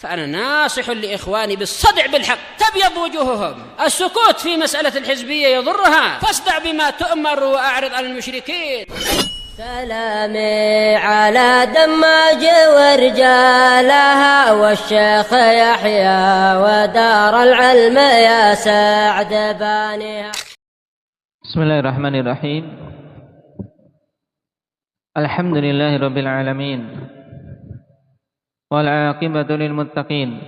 فأنا ناصح لإخواني بالصدع بالحق تبيض وجوههم. السكوت في مسألة الحزبية يضرها، فاصدع بما تؤمر وأعرض عن المشركين. سلامي على دماج ورجالها والشيخ يحيى ودار العلم يا سعد بانيها. Bismillahirrahmanirrahim. Alhamdulillahi rabbil alamin. Wal 'aqibatu lil muttaqin.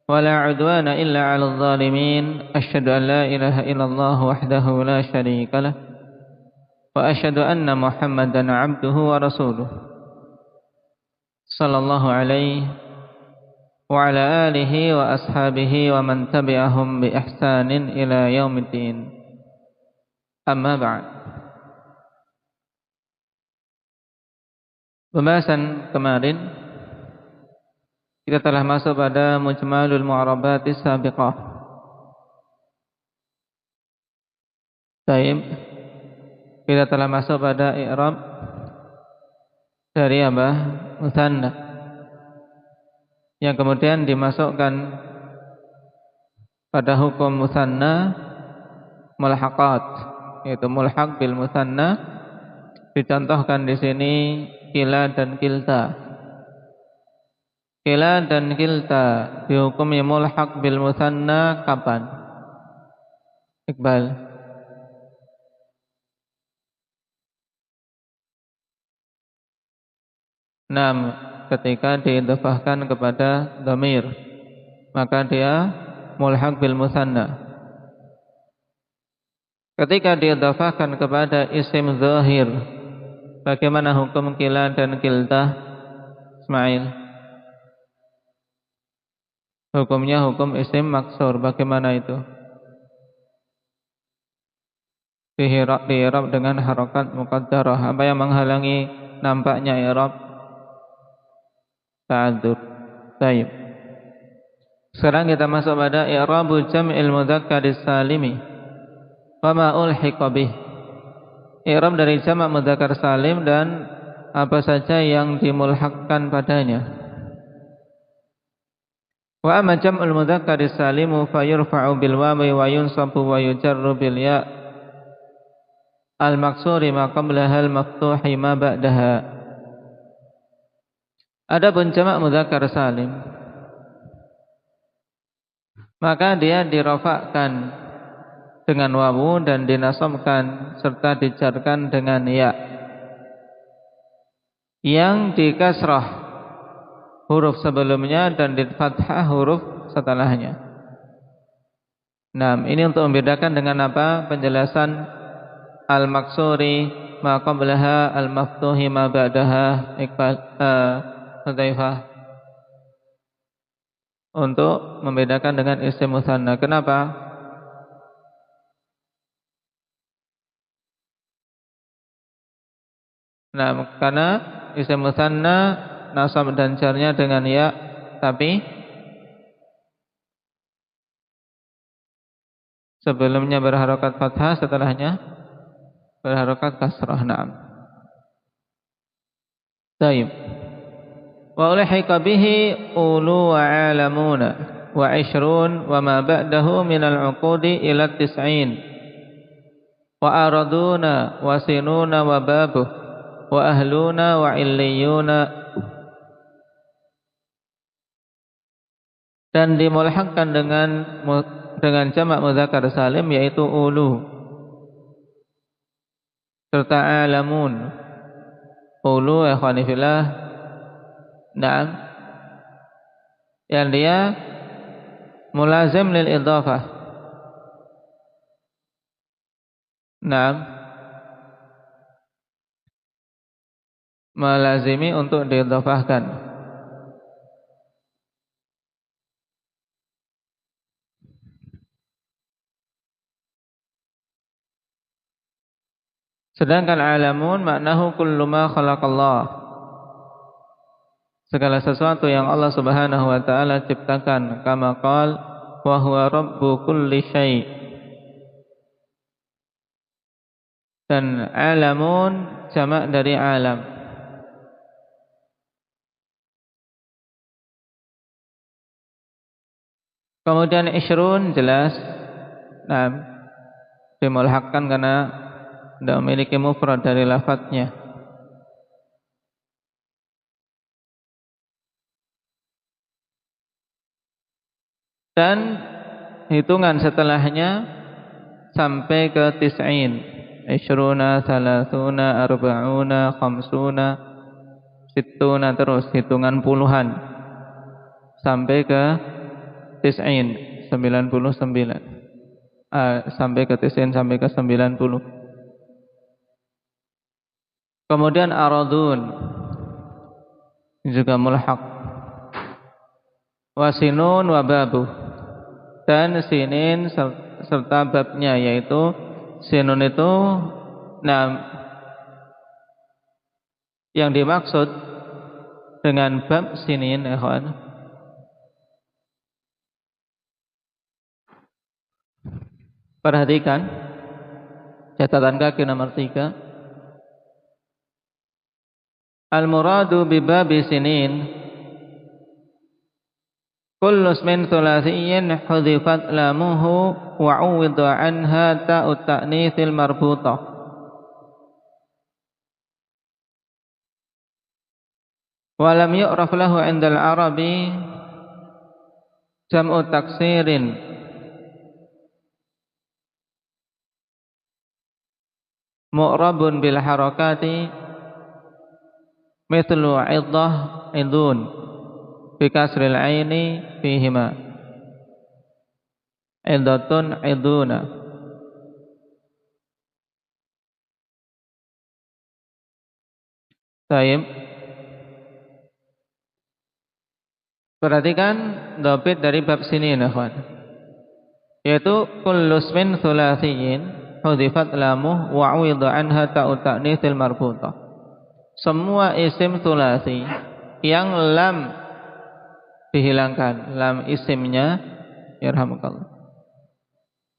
Wala 'udwana illa 'alal zalimin. Asyhadu an la ilaha illallah wahdahu la syarika lah. Wa asyhadu anna Muhammadan 'abduhu wa rasuluh. Sallallahu alaihi wa ala alihi wa ashabihi wa man tabi'ahum bi ihsanin ila yaumiddin. Amma ba'd. Pembahasan kemarin kita telah masuk pada mujmalul mu'arabatis sabiqah. Baik. Kita telah masuk pada i'rab dari apa? Mutsanna. Yang kemudian dimasukkan pada hukum mutsanna mulhaqat, yaitu mulhaq bil mutsanna. Dicontohkan di sini kila dan kilta. Kila dan kilta dihukumi mulhaq bil mutsanna kapan? Iqbal. Ketika diidhafahkan kepada dhamir, maka dia mulhaq bil mutsanna. Ketika diidhafahkan kepada isim zahir, bagaimana hukum kila dan kilta? Ismail. Hukumnya hukum isim maksur. Bagaimana itu? Di-i'rab dengan harokat muqaddarah. Apa yang menghalangi nampaknya i'rab? Ta'adzur. Baik. Sekarang kita masuk pada i'rabu jam'il mudzakkaris salimi. Wa ma ulhiqa bih. I'rab dari jamak mudzakkar salim dan apa saja yang dimulhaqkan padanya. Wa amma jam'ul mudzakkaris salimu fayurfa'u bil wawi wa yunsabu wa yujarru bil ya' al maksuri ma qablaha al maftuhi ma ba'daha. Adapun jamak mudzakkar salim, maka dia dirafa'kan dengan wawu dan dinasabkan serta dijarkan dengan ya. Yang di kasrah huruf sebelumnya dan di fathah huruf setelahnya. Nah, ini untuk membedakan dengan apa? Penjelasan al-maksuri ma qablaha al-maftuhi ma ba'daha. Iqbal Hudzaifah. Untuk membedakan dengan isim mutsanna. Kenapa? Nah, karena isim mutsanna nasab dan jarnya dengan ya, tapi sebelumnya berharokat fathah, setelahnya berharokat kasrah. Naam. Baik. Wa ulhiqa bihi ulu wa alamuna wa 'ishrun wa ma ba'dahu min al-'uqudi ila 90 wa araduna wa sinuna wa babuh wa ahluna wa illiyuna. Dan dimulhaqkan dengan jamak mudzakkar salim, yaitu ulu serta alamun. Ulu ikhwani fillah. Naam, yang dia mulazim lil idhafah. Naam, melazimi untuk diidhafahkan. Sedangkan alamun maknahu kullu ma khalaqallah, segala sesuatu yang Allah Subhanahu wa taala ciptakan. Kama qala wa huwa rabbu kulli syai'. Dan alamun jamak dari alam. Kemudian isyrun jelas, nah, dimulhakkan karena tidak memiliki mufrad dari lafadznya. Dan hitungan setelahnya sampai ke tis'in, isyruna, salasuna, arba'una, khamsuna, sittuna, terus hitungan puluhan sampai ke tis'in, 99, sampai ke tis'in, sampai ke 90. Kemudian aradun juga mulhaq, wasinun wababu, dan sinin serta babnya, yaitu sinun itu, nah, yang dimaksud dengan bab sinin, ikhwan, perhatikan catatan kaki nomor 3. Al-muradu bi babi sinin kullu ismin thulathiyin hudhifat lamuhu wa 'uwida 'anha ta'ut ta'nitsil marbutah. Wa lam yu'raf lahu 'inda al-'arabi jam'u taksirin mu'rabun bil harakati mithlu 'iddah, 'idun bi kasril 'aini fihima, 'iddatun, 'iduna. Baik. Perhatikan dhabit dari bab sini, ikhwan, yaitu kullu ismin thulathiyin hudhifat lamuh wa 'uwida 'anha ta'ut ta'nitsil marbutah. Semua isim thulathi yang lam dihilangkan, lam isimnya, yarhamukallah,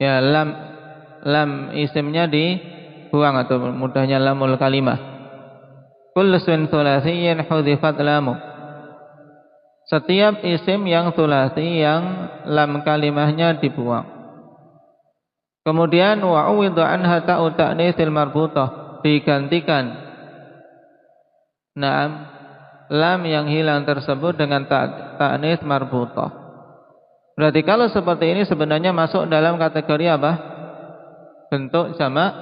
ya, lam isimnya dibuang atau mudahnya lamul kalimah. Kullu ismin thulathiyin hudhifat lamuh, setiap isim yang thulathi yang lam kalimahnya dibuang. Kemudian wa 'uwida 'anha ta'ut ta'nitsil marbutah, digantikan, naam, lam yang hilang tersebut dengan ta'nits marbutah. Berarti kalau seperti ini sebenarnya masuk dalam kategori apa? Bentuk jamak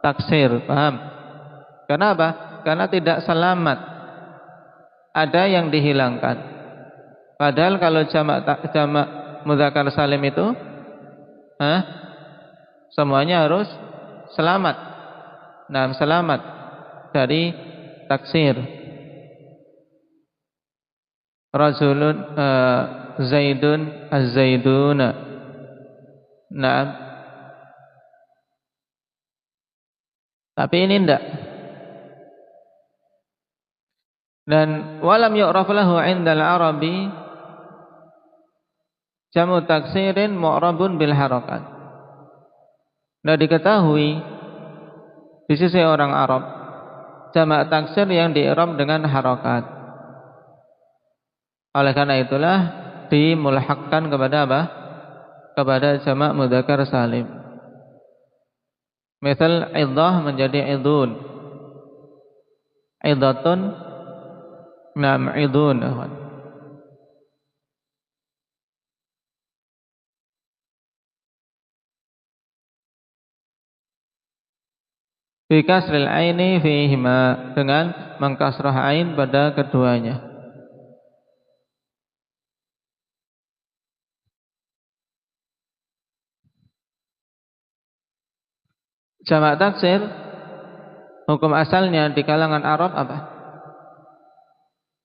taksir, paham? Kenapa? Karena tidak selamat, ada yang dihilangkan. Padahal kalau jamak mudzakkar salim itu semuanya harus selamat. Nah, selamat dari taksir. Rajulun, Zaidun, az-Zaiduna. Nah, tapi ini enggak. Dan walam yu'raf lahu 'indal arabi jamu taksirin mu'rabun bil harakat. Nah, diketahui di sisi orang Arab jamak taksir yang di'rab dengan harakat. Oleh karena itulah dimulhaqkan kepada apa? Kepada jamak mudzakkar salim. Misal iddah menjadi idun, iddatun, nam, idun. Bi kasril aini fihima, dengan mengkasrah ain pada keduanya. Jamak taksir hukum asalnya di kalangan Arab apa?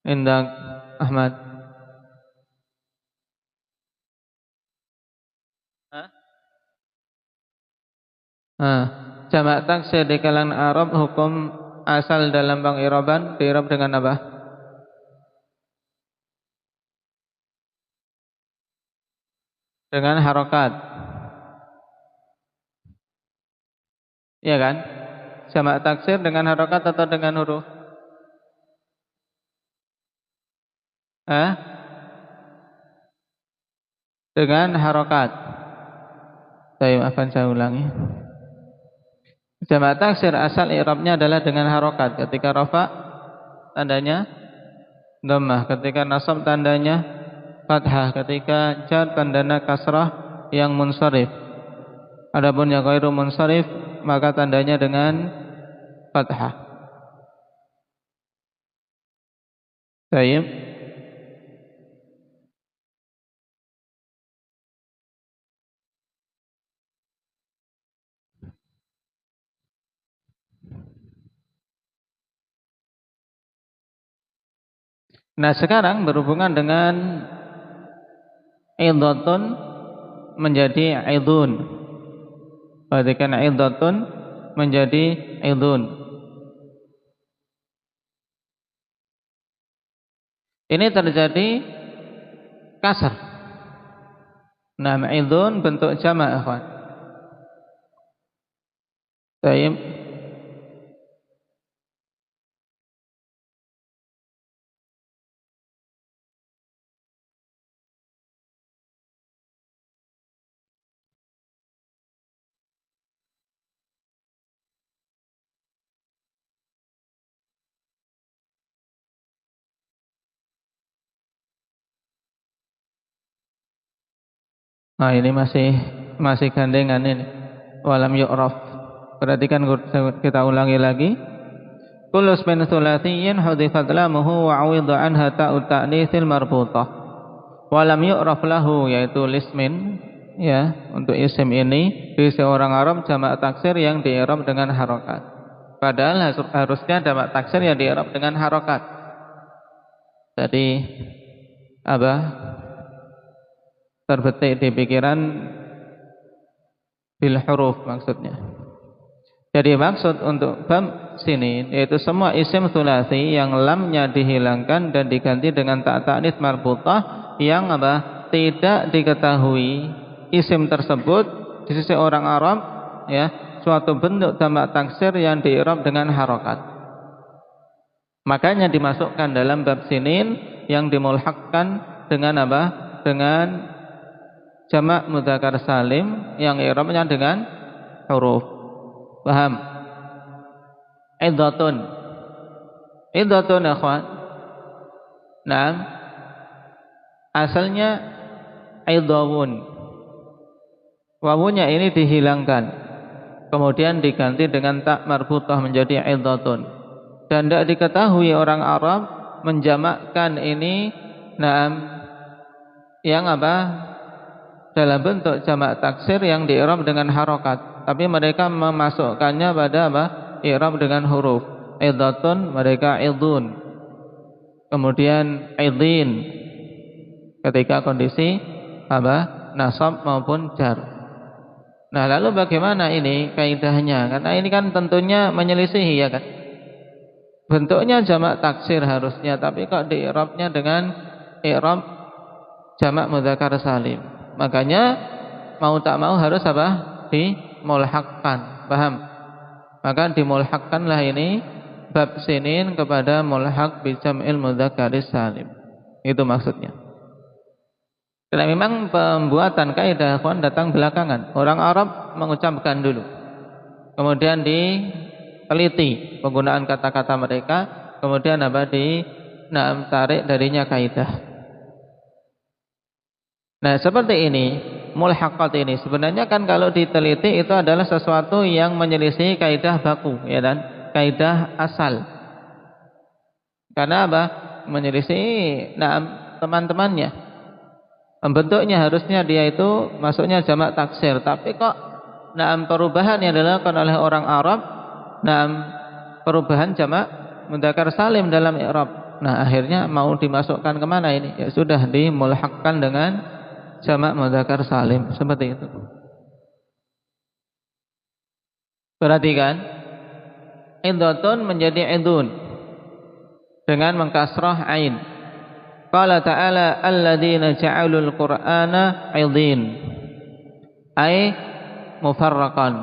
Indah Ahmad. Jamak taksir di kalangan Arab hukum asal dalam pengiraban diirab dengan apa? Dengan harokat, iya kan? Jamak taksir dengan harokat atau dengan huruf? dengan harokat. Saya akan saya ulangi. Jamak taksir asal i'rabnya adalah dengan harokat. Ketika rafa tandanya dhammah, ketika nasab tandanya fathah, ketika jar tandanya kasrah yang munsharif. Adapun yang ghairu munsharif maka tandanya dengan fathah. Baik. Nah, sekarang berhubungan dengan idhatun menjadi idhun. Perhatikan, idhatun menjadi idhun. Ini terjadi kasar. Nah, idhun bentuk jamak, ikhwan. Baik. Nah, ini masih gandengan ini. Walam yu'raf. Perhatikan, kita ulangi lagi. Kullu ismin tsulatiyyin hudhifat lamuhu wa 'uwida anha ta'ut ta'nitsil marbutah. Walam yu'raf lahu, yaitu lismin, ya, untuk isim ini di seorang Arab jamak taksir yang di-i'rab dengan harokat. Padahal harusnya jamak taksir yang di-i'rab dengan harokat. Jadi apa? Terbetik di pikiran bil huruf maksudnya. Jadi maksud untuk bab sini yaitu semua isim tsulasi yang lamnya dihilangkan dan diganti dengan ta ta'nits marbutah yang apa? Tidak diketahui isim tersebut di sisi orang Arab, ya, suatu bentuk jamak taksir yang di-i'rab dengan harokat. Makanya dimasukkan dalam bab sinin yang dimulhaqkan dengan apa? Dengan jamak mudzakkar salim yang i'rabnya dengan huruf. Paham? Idhatun. Idhatun, ikhwan. Nah, asalnya idhawun. Wawunya ini dihilangkan, kemudian diganti dengan ta marbutah menjadi idhatun. Dan tidak diketahui orang Arab menjamakkan ini, nah, yang apa? Dalam bentuk jamak taksir yang di-i'rab dengan harokat, tapi mereka memasukkannya pada apa? I'rab dengan huruf. Idhatun, mereka idhun. Kemudian idhin ketika kondisi apa? Nasab maupun jar. Nah, lalu bagaimana ini kaidahnya? Karena ini kan tentunya menyelisihi, ya kan? Bentuknya jamak taksir harusnya, tapi kok di-i'rabnya dengan i'rab jamak mudzakkar salim. Makanya mau tak mau harus apa? Dimulhaqkan. Paham? Maka dimulhaqkanlah ini bab sinin kepada mulhaq bi jam'il mudzakkaris salim. Itu maksudnya. Karena memang pembuatan kaidah ikhwan datang belakangan. Orang Arab mengucapkan dulu. Kemudian diteliti penggunaan kata-kata mereka, kemudian apa? Tarik darinya kaidah. Nah, seperti ini, mulhaqat ini sebenarnya kan kalau diteliti itu adalah sesuatu yang menyelisih kaidah baku, ya kan? Kaidah asal. Karena apa? Menyelisih teman-temannya. Bentuknya harusnya dia itu masuknya jamak taksir, tapi kok perubahan yang dilakukan oleh orang Arab, perubahan jamak mudzakkar salim dalam i'rab. Nah, akhirnya mau dimasukkan kemana ini? Ya sudah, dimulhaqkan dengan jamak mudzakkar salim, seperti itu. Perhatikan, idhatun menjadi idhun dengan mengkasrah ain. Qala ta'ala alladzina ja'alul qur'ana 'idhin, ay mufarraqan.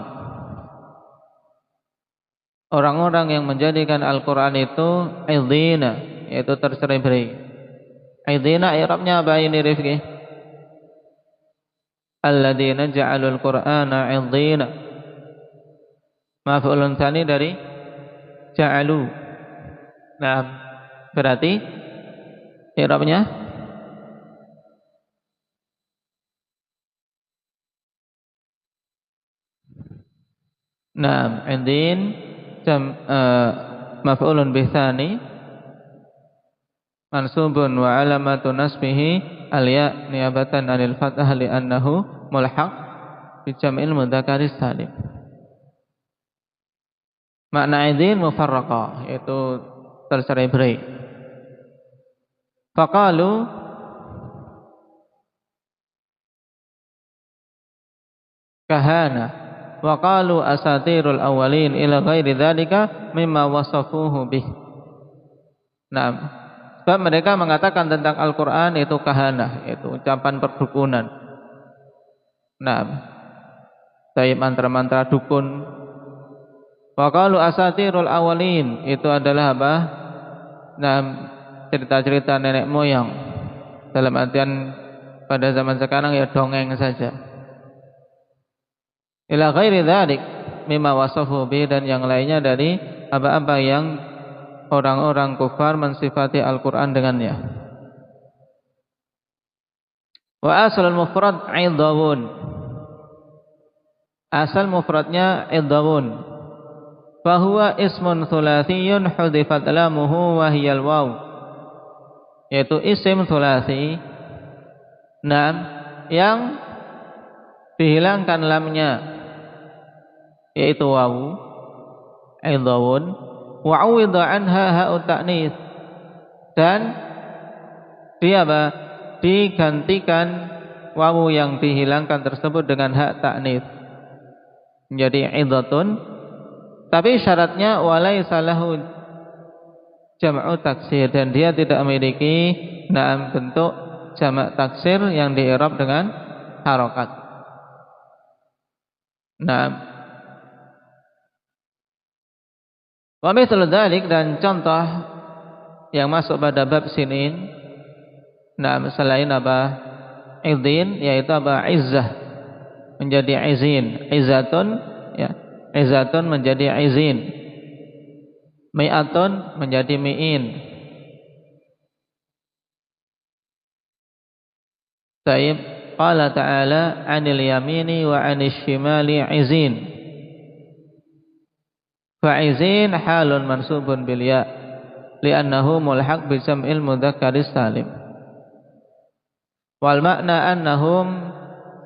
Orang-orang yang menjadikan Al-Qur'an itu idhina, yaitu tercerai-berai. Idhina i'rabnya apa ini, Rifki? alladzina ja'alul qur'ana 'idhina. Maf'ulun tsani dari ja'alu. Nah, berarti i'rabnya nah, 'idhin maf'ulun bih tsani mansubun wa alamatu nasbihi al-ya niyabatan 'anil fathah li'annahu mulhaq bi jam'il mudzakkaris salim. Makna idin mufarraqah, yaitu tercerai-berai. Faqalu kahana wa qalu asatirul awwalin ila ghairi dzalika mimma wasafuhu bih. Nah, sebab mereka mengatakan tentang Al-Qur'an itu kahana, yaitu ucapan perdukunan. Nah, taib mantra-mantra dukun. Wa qalu asatirul awwalin, itu adalah apa? Nah, cerita-cerita nenek moyang. Dalam artian pada zaman sekarang ya dongeng saja. Ila ghairi dzalik mimma wasafu bi, dan yang lainnya dari apa-apa yang orang-orang kufar mensifati Al-Qur'an dengannya. Wa aslul mufrad idawun. Asal mufradnya idawun. Fahuwa ismun thulathiyun hudifat lamuhu wa hiyal waw, yaitu isim thulathi yang dihilangkan lamnya, yaitu waw idawun, wa uwidha anha ha'ut ta'nits, dan dia digantikan waw yang dihilangkan tersebut dengan hak ta'nits menjadi idhatun. Tapi syaratnya walaysa lahu jam'u taksir, dan dia tidak memiliki bentuk jamak taksir yang di-i'rab dengan harokat. Wa mithlu dzalik, dan contoh yang masuk pada bab sinin, selain apa idin, yaitu apa izzah menjadi izin, izzatun ya, izatun menjadi izin, mi'atun menjadi mi'in. Taib qala ta'ala 'anil yamini wa 'anil shimali izin. Fa'izin halun mansubun bil ya li'annahu mulhaq bi jam'il mudzakkaris salim. Wal makna annahum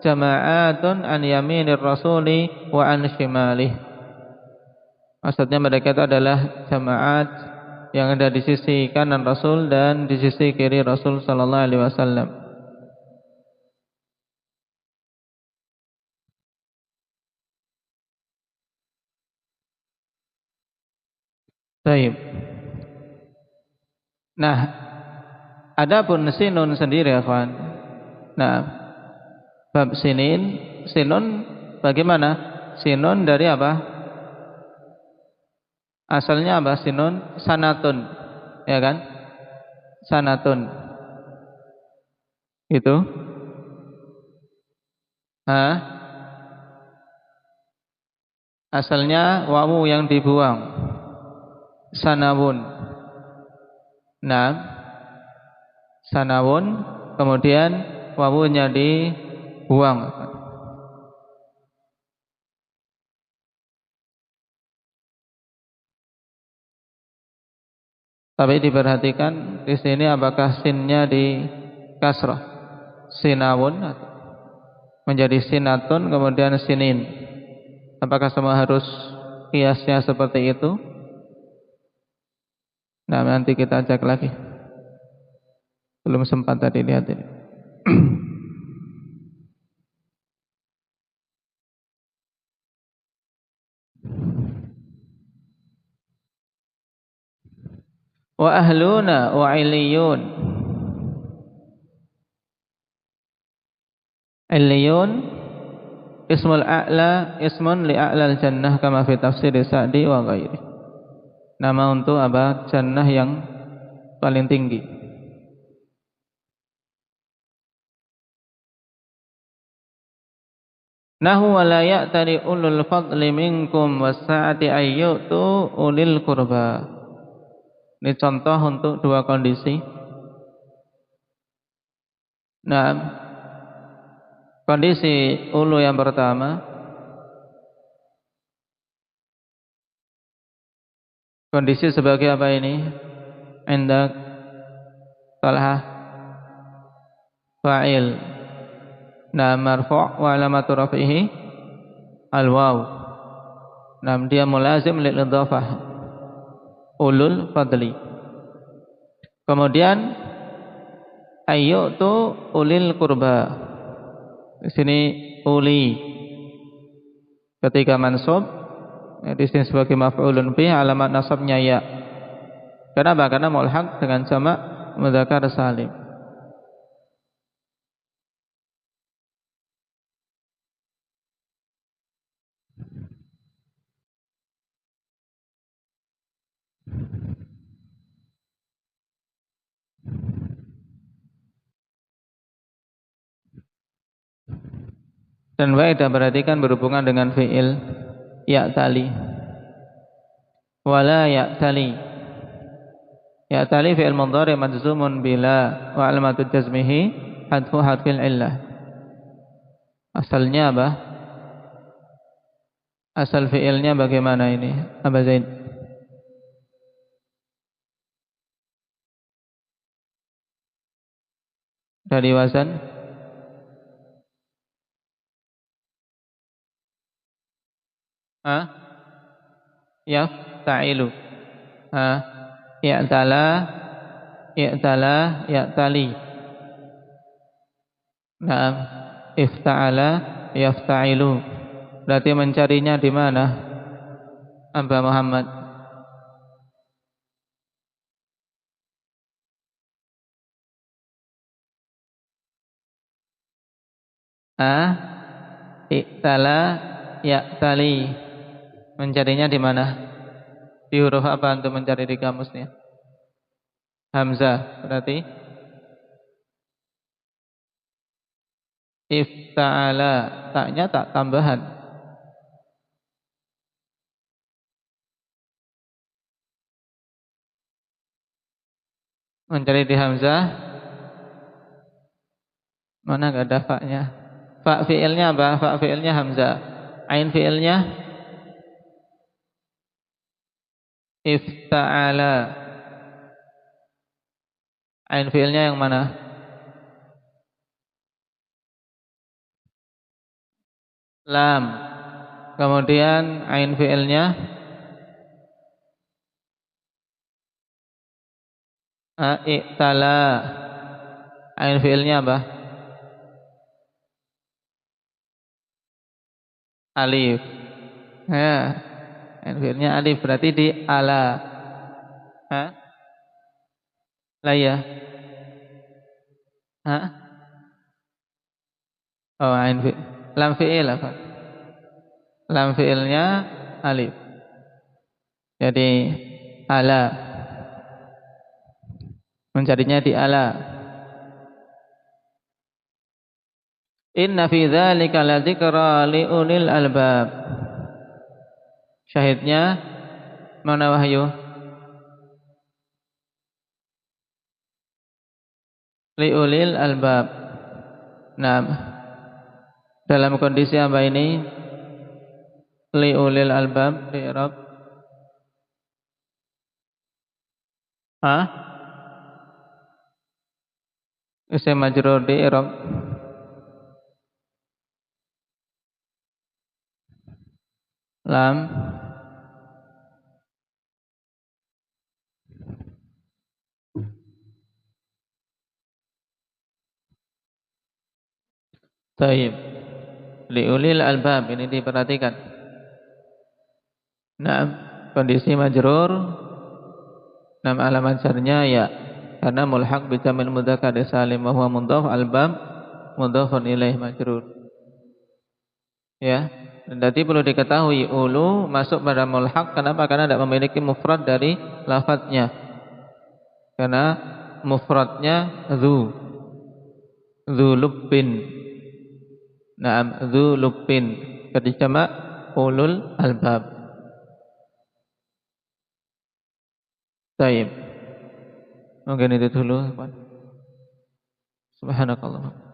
jama'atun an yaminir rasuli wa an shimalih. Maksudnya mereka itu adalah jamaat yang ada di sisi kanan Rasul dan di sisi kiri Rasul sallallahu alaihi wasallam. Baik. Nah, adapun sinun sendiri ya kawan. Nah, bab sinun bagaimana? Sinun dari apa? Asalnya apa? Sinun sanatun, ya kan? Sanatun. Itu. Asalnya wawu yang dibuang. Sanawun. Nah, sanawun, kemudian wawunya dibuang. Tapi diperhatikan di sini apakah sinnya di kasrah, sinawun, menjadi sinatun, kemudian sinin. Apakah semua harus kiasnya seperti itu? Nah, nanti kita cek lagi. Belum sempat tadi lihat ini. Wa ahluna wa iliyun. Iliyun ismul a'la, ismun li a'lal jannah kama fi tafsir Sa'di wa ghairi. Nama untuk apa? Jannah yang paling tinggi. Nahu wa la ya'tari ulul fadli minkum was-sa'ati ayyutu ulil qurba. Ini contoh untuk dua kondisi. Nah, kondisi ulu yang pertama, kondisi sebagai apa ini? Indak Talha fa'il. Nah, marfu' wa alamatu raf'ihi al-waw. Nah, dia mulazim lil idhafah. Ulul fadli. Kemudian ayyutu ulil qurba. Di sini uli ketika mansub, di sini sebagai maf'ulun bih, alamat nasabnya ya. Kenapa? Karena mulhaq dengan jamak mudzakkar salim. Dan faedah perhatikan berhubungan dengan fi'il ya'tali. Wala ya'tali. Ya'tali fi'il mudhari' majzumun bila wa alamatu jazmihi hadfu harfil illah. Asalnya apa? Asal fi'ilnya bagaimana ini? Aba Zaid. Dari wazan yafta'ilu. I'tala, i'tala, ya'tali. Naam, ifta'ala, yafta'ilu. Berarti mencarinya di mana? Aba Muhammad. I'tala, ya'tali. Mencarinya di mana? Di huruf apa untuk mencari di kamusnya? Hamzah. Berarti ifta'ala, taknya tak tambahan. Mencari di hamzah. Mana enggak ada fa-nya? Fa fi'ilnya apa? Fa fi'ilnya hamzah. Ain fi'ilnya ifta'ala. Ain fi'ilnya yang mana? Lam. Kemudian ain fi'ilnya i'tala. Ain fi'ilnya apa? Alif. Ya. Ain fi'ilnya alif, berarti di ala. Lah ya. Oh, ain fi'il. Lam fi'il apa? Lam fi'ilnya alif. Jadi ala. Mencarinya di ala. Inna fi dzalika la dzikra li ulil albab. Syahidnya mana wahyu? Li ulil albab. Nah, dalam kondisi apa ini? Li ulil albab di Arab. Isim majrur di Arab. Lam. Taib. Liulil albab, ini diperhatikan. Nah, kondisi majrur. Nah, alamat jarnya ya, karena mulhaq bi jamil mudzakkar salim wa huwa mudhaf, albab mudhafun ilaih majrur. Ya. Dan tadi perlu diketahui ulu masuk pada mulhaq. Kenapa? Karena tidak memiliki mufrad dari lafadznya. Karena mufradnya dzu lubbin. Naam, dzu lubbin. Kata jamak ulul albab. Baik. Mungkin itu dulu. Subhanakallah.